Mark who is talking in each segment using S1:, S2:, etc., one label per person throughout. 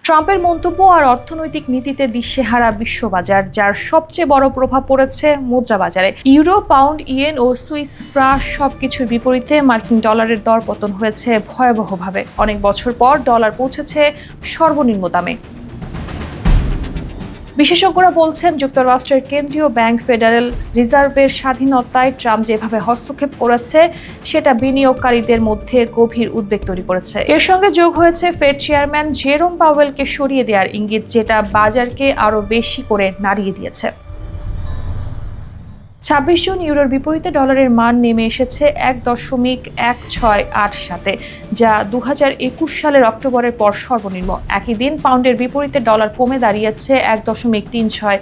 S1: ট্রাম্পের মন্তব্য আর অর্থনৈতিক নীতিতে দিশেহারা বিশ্ববাজার, যার সবচেয়ে বড় প্রভাব পড়েছে মুদ্রা বাজারে। ইউরো, পাউন্ড, ইয়েন ও সুইস ফ্রাঙ্ক সবকিছুর বিপরীতে মার্কিন ডলারের দরপতন হয়েছে ভয়াবহভাবে। অনেক বছর পর ডলার পৌঁছেছে সর্বনিম্ন দামে। বিশেষজ্ঞরা বলছেন, যুক্তরাষ্ট্রের কেন্দ্রীয় ব্যাংক ফেডারেল রিজার্ভের স্বাধীনতায় ট্রাম্প যেভাবে হস্তক্ষেপ করেছে সেটা বিনিয়োগকারীদের মধ্যে গভীর উদ্বেগ তৈরি করেছে। এর সঙ্গে যোগ হয়েছে ফেড চেয়ারম্যান জেরোম পাওয়েলকে সরিয়ে দেওয়ার ইঙ্গিত, যেটা বাজারকে আরও বেশি করে নাড়িয়ে দিয়েছে। ২৬ জুন ইউরোর বিপরীতে ডলারের মান নেমে এসেছে ১.১৬৮ যা ২০২১ সালের অক্টোবরের পর সর্বনিম্ন। একই দিন পাউন্ডের বিপরীতে ডলার কমে দাঁড়িয়েছে ১.৩৬৯।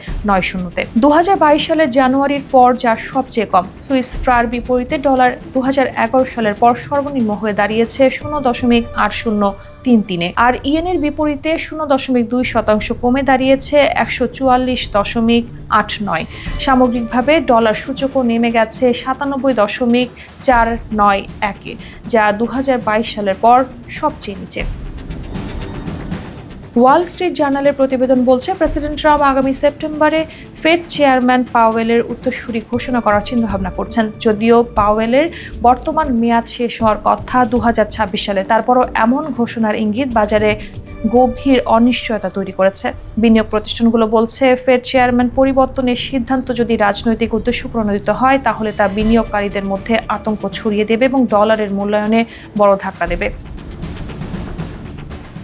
S1: ২০২২ সালের জানুয়ারির পর যা সবচেয়ে কম। সুইস ফ্রাঙ্কের বিপরীতে ডলার ২০১১ সালের পর সর্বনিম্ন হয়ে দাঁড়িয়েছে ০.৮০৩৩। আর ইয়েনের বিপরীতে ০.২% কমে দাঁড়িয়েছে ১৪৪.৮৯। সামগ্রিকভাবে ডলার সূচকও নেমে গেছে ৯৭.৪৯১, যা ২০২২ সালের পর সবচেয়ে নিচে। ওয়াল স্ট্রিট জার্নালের প্রতিবেদন বলছে, প্রেসিডেন্ট ট্রাম্প আগামী সেপ্টেম্বরে ফেড চেয়ারম্যান পাওয়েলের উত্তরসূরি ঘোষণা করার চিন্তাভাবনা করছেন। যদিও পাওয়েলের বর্তমান মেয়াদ শেষ হওয়ার কথা ২০২৬ সালে, তারপরও এমন ঘোষণার ইঙ্গিত বাজারে গভীর অনিশ্চয়তা তৈরি করেছে। বিনিয়োগ প্রতিষ্ঠানগুলো বলছে, ফেড চেয়ারম্যান পরিবর্তনের সিদ্ধান্ত যদি রাজনৈতিক উদ্দেশ্য প্রণোদিত হয়, তাহলে তা বিনিয়োগকারীদের মধ্যে আতঙ্ক ছড়িয়ে দেবে এবং ডলারের মূল্যায়নে বড় ধাক্কা দেবে।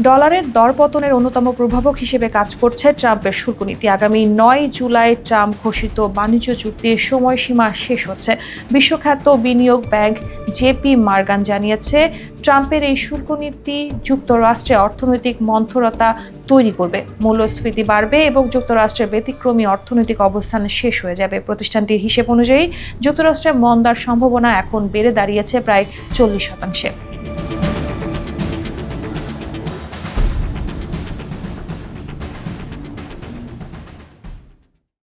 S1: ডলারের দরপতনের অন্যতম প্রভাবক হিসেবে কাজ করছে ট্রাম্পের শুল্ক নীতি। আগামী ৯ জুলাই ট্রাম্প ঘোষিত বাণিজ্য চুক্তির সময়সীমা শেষ হচ্ছে। বিশ্বখ্যাত বিনিয়োগ ব্যাংক জেপি মর্গান জানিয়েছে, ট্রাম্পের এই শুল্ক নীতি যুক্তরাষ্ট্রে অর্থনৈতিক মন্থরতা তৈরি করবে, মূল্যস্ফীতি বাড়বে এবং যুক্তরাষ্ট্রের ব্যতিক্রমী অর্থনৈতিক অবস্থান শেষ হয়ে যাবে। প্রতিষ্ঠানটির হিসেব অনুযায়ী যুক্তরাষ্ট্রের মন্দার সম্ভাবনা এখন বেড়ে দাঁড়িয়েছে প্রায় ৪০%।